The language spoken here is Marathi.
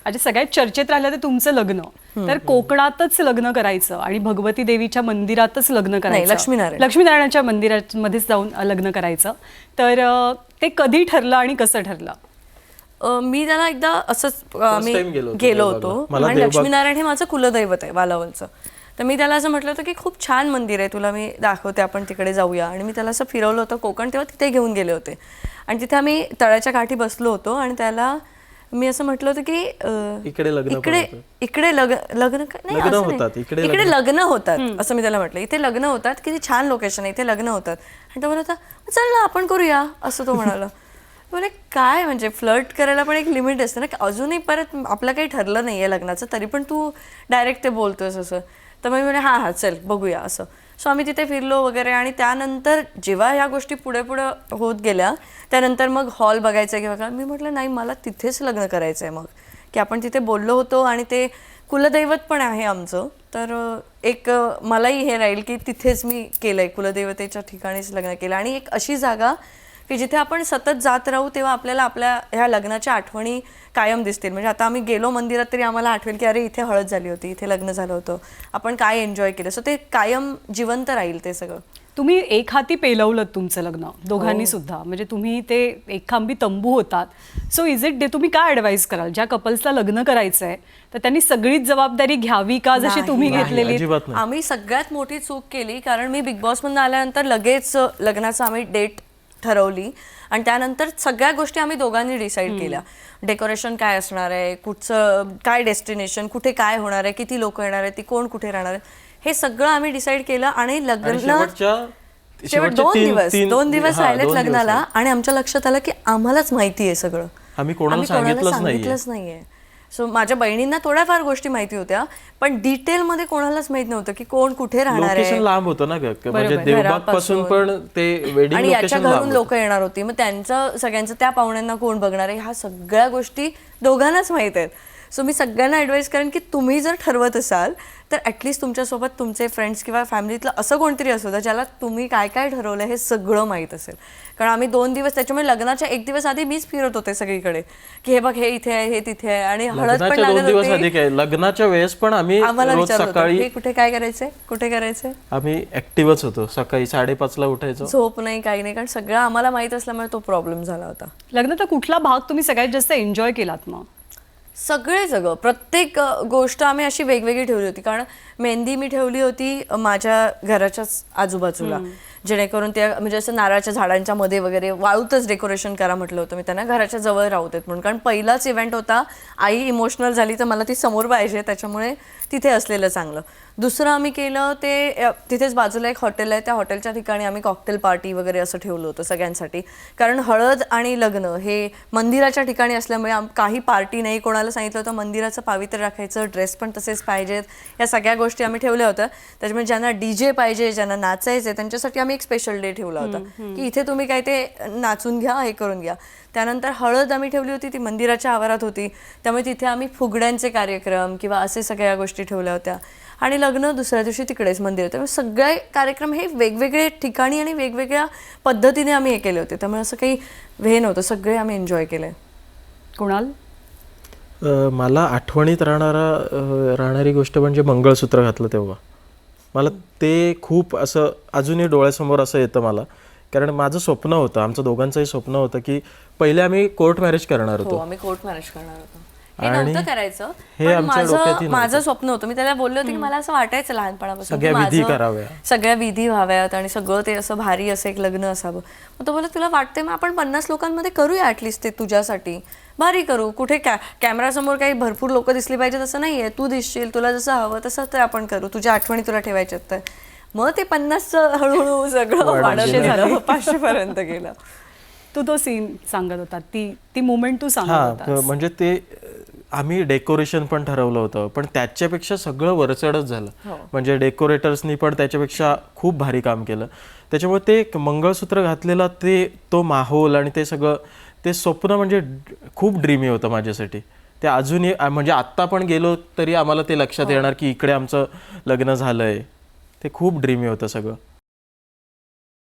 अच्छा, सगळ्यात चर्चेत राहिलं ते तुमचं लग्न. तर कोकणातच लग्न करायचं आणि भगवती देवीच्या मंदिरातच लग्न करायचं, लक्ष्मीनारायणाच्या मंदिरामध्येच जाऊन लग्न करायचं. तर ते कधी ठरलं आणि कसं ठरलं? मी त्याला एकदा असंच मी गेलो होतो आणि लक्ष्मीनारायण हे माझं कुलदैवत आहे वालावलचं. तर मी त्याला असं म्हटलं होतं की खूप छान मंदिर आहे, तुला मी दाखवते, आपण तिकडे जाऊया. आणि मी त्याला असं फिरवलं होतं कोकण, तेव्हा तिथे घेऊन गेले होते. आणि तिथे आम्ही तळ्याच्या काठी बसलो होतो आणि त्याला मी असं म्हटलं होतं की इकडे लग्न होतात असं मी त्याला म्हटलं. इथे लग्न होतात, किती छान लोकेशन आहे, इथे लग्न होतात. आणि तो म्हणत होता चल ना आपण करूया, असं तो म्हणाला. म्हणजे काय, म्हणजे फ्लर्ट करायला पण एक लिमिट असते ना. अजूनही परत आपलं काही ठरलं नाही आहे लग्नाचं, तरी पण तू डायरेक्ट ते बोलतोयस असं. तर मग मी म्हणे हां चल बघूया असं. सो आम्ही तिथे फिरलो वगैरे. आणि त्यानंतर जेव्हा ह्या गोष्टी पुढे पुढे होत गेल्या, त्यानंतर मग हॉल बघायचं किंवा काय, मी म्हटलं नाही मला तिथेच लग्न करायचं आहे. मग की आपण तिथे बोललो होतो आणि ते कुलदैवत पण आहे आमचं, तर एक मलाही हे राहील की तिथेच मी केलं आहे, कुलदैवतेच्या ठिकाणीच लग्न केलं. आणि एक अशी जागा की जिथे आपण सतत जात राहू, तेव्हा आपल्याला आपल्या ह्या लग्नाच्या आठवणी कायम दिसतील. म्हणजे आता आम्ही गेलो मंदिरात तरी आम्हाला आठवेल की अरे इथे हळद झाली होती, इथे लग्न झालं होतं, आपण काय एन्जॉय केलं. सो ते कायम जिवंत राहील ते सगळं. तुम्ही एक हाती पेलवलं तुमचं लग्न दोघांनी सुद्धा, म्हणजे तुम्ही ते एक खांबी तंबू होतात. सो इज इट डे, तुम्ही काय ॲडवाईस कराल ज्या कपल्सला लग्न करायचं आहे तर त्यांनी सगळीच जबाबदारी घ्यावी का जशी तुम्ही घेतलेली? आम्ही सगळ्यात मोठी चूक केली, कारण मी बिग बॉसमधून आल्यानंतर लगेच लग्नाचं आम्ही डेट ठरवली आणि त्यानंतर सगळ्या गोष्टी आम्ही दोघांनी डिसाईड केल्या. डेकोरेशन काय असणार आहे, कुठचं काय डेस्टिनेशन, कुठे काय होणार आहे, किती लोक येणार आहेत, ती कोण कुठे राहणार आहे, हे सगळं आम्ही डिसाईड केलं. आणि लग्न शेवट 2 दिवस राहिलेत लग्नाला आणि आमच्या लक्षात आलं की आम्हालाच माहिती आहे सगळं, आम्ही कोणाला सांगितलंच नाहीये. सो माझ्या बहिणींना थोड्याफार गोष्टी माहिती होत्या, पण डिटेल मध्ये कोणालाच माहित नव्हतं की कोण कुठे राहणार आहे. लांब होतं ना, म्हणजे देवबाग पासून पण ते वेडिंग आणि याच्या घरून लोक येणार होती, मग त्यांचं सगळ्यांचं त्या पाहुण्यांना कोण बघणार आहे, ह्या सगळ्या गोष्टी दोघांनाच माहित आहेत. सो मी सगळ्यांना ॲडवाईस करेन की तुम्ही जर ठरवत असाल तर ॲटलिस्ट तुमच्यासोबत तुमचे फ्रेंड्स किंवा फॅमिलीतलं असं कोणतरी असू द्या ज्याला तुम्ही काय काय ठरवलं हे सगळं माहीत असेल. कारण आम्ही 2 दिवस, त्याच्यामुळे लग्नाच्या 1 दिवस आधी मीच फिरत होते सगळीकडे की हे बघ हे इथे आहे, हे तिथे आहे. आणि हळद पण लागत होती, लग्नाच्या वेळेस पण आम्ही रोज सकाळी कुठे काय करायचंय, कुठे करायचंय, आम्ही ऍक्टिव्हच होतो. सकाळी 5:30ला उठायचो, झोप नाही काही नाही, कारण सगळं आम्हाला माहित असल्यामुळे तो प्रॉब्लेम झाला होता. लग्नाचा कुठला भाग तुम्ही सगळ्यात जास्त एन्जॉय केलात? मग सगळं प्रत्येक गोष्ट आम्ही अशी वेगवेगळी ठेवली होती. कारण मेहंदी मी ठेवली होती माझ्या घराच्याच आजूबाजूला, जेणेकरून त्या म्हणजे असं नारळाच्या झाडांच्या मध्ये वगैरे वाळूतच डेकोरेशन करा म्हटलं होतं मी त्यांना, घराच्या जवळ राहू देत म्हणून. कारण पहिलाच इव्हेंट होता, आई इमोशनल झाली तर मला ती समोर पाहिजे, त्याच्यामुळे तिथे असलेलं चांगलं. दुसरं आम्ही केलं ते तिथेच बाजूला एक हॉटेल आहे, त्या हॉटेलच्या ठिकाणी आम्ही कॉकटेल पार्टी वगैरे असं ठेवलं होतं सगळ्यांसाठी. कारण हळद आणि लग्न हे मंदिराच्या ठिकाणी असल्यामुळे काही पार्टी नाही. कोणाला सांगितलं होतं मंदिराचं पावित्र्य राखायचं, ड्रेस पण तसेच पाहिजेत, या सगळ्या गोष्टी आम्ही ठेवल्या होत्या. त्याच्यामुळे ज्यांना DJ पाहिजे, ज्यांना नाचायचं आहे, त्यांच्यासाठी आम्ही एक स्पेशल डे ठेवला होता की इथे तुम्ही काय ते नाचून घ्या, हे करून घ्या. त्यानंतर हळद आम्ही ठेवली होती, ती मंदिराच्या आवारात होती, त्यामुळे तिथे आम्ही फुगड्यांचे कार्यक्रम किंवा असे सगळ्या गोष्टी ठेवल्या होत्या. आणि लग्न दुसऱ्या दिवशी तिकडेच मंदिर, त्यामुळे सगळे कार्यक्रम हे वेगवेगळे ठिकाणी आणि वेगवेगळ्या पद्धतीने आम्ही हे केले होते. त्यामुळे असं काही हे नव्हतं, सगळे आम्ही एन्जॉय केले. कोणाल? मला आठवणीत राहणारी गोष्ट म्हणजे मंगळसूत्र घातलं तेव्हा. मला ते खूप असं अजूनही डोळ्यासमोर असं येतं मला, कारण माझं स्वप्न होतं, आमचं दोघांचंही स्वप्न होतं की पहिले आम्ही कोर्ट मॅरेज करणार होतो. आम्ही कोर्ट मॅरेज करणार होतो, हे नव्हतं करायचं, पण माझं स्वप्न होतं. मी त्याला बोलले होते की मला असं वाटायचं लहानपणापासून सगळ्या विधी व्हाव्यात आणि सगळं ते असं भारी असं एक लग्न असावं. मग तो बोलला तुला वाटतंय मग आपण 50 लोकांमध्ये करूया ॲटलिस्ट, ते तुझ्यासाठी भारी करू. कुठे कॅमेरासमोर काही भरपूर लोक दिसली पाहिजे तसं नाहीये, तू दिसशील, तुला जसं हवं तसं तर आपण करू, तुझ्या आठवणी तुला ठेवायच्यात. तर मग ते 50चं हळूहळू सगळं वाढत झालं, 500 पर्यंत गेलं. तू तो सीन सांगत होता, ती मोमेंट तू सांगत होता. म्हणजे ते आम्ही डेकोरेशन पण ठरवलं होतं, पण त्याच्यापेक्षा सगळं वरचढच झालं. म्हणजे डेकोरेटर्सनी पण त्याच्यापेक्षा खूप भारी काम केलं. त्याच्यामुळे ते मंगळसूत्र घातलेलं तो माहोल आणि ते सगळं ते स्वप्न म्हणजे खूप ड्रीमी होतं माझ्यासाठी. ते अजूनही म्हणजे आत्ता पण गेलो तरी आम्हाला ते लक्षात येणार की इकडे आमचं लग्न झालंय. ते खूप ड्रीमी होतं सगळं.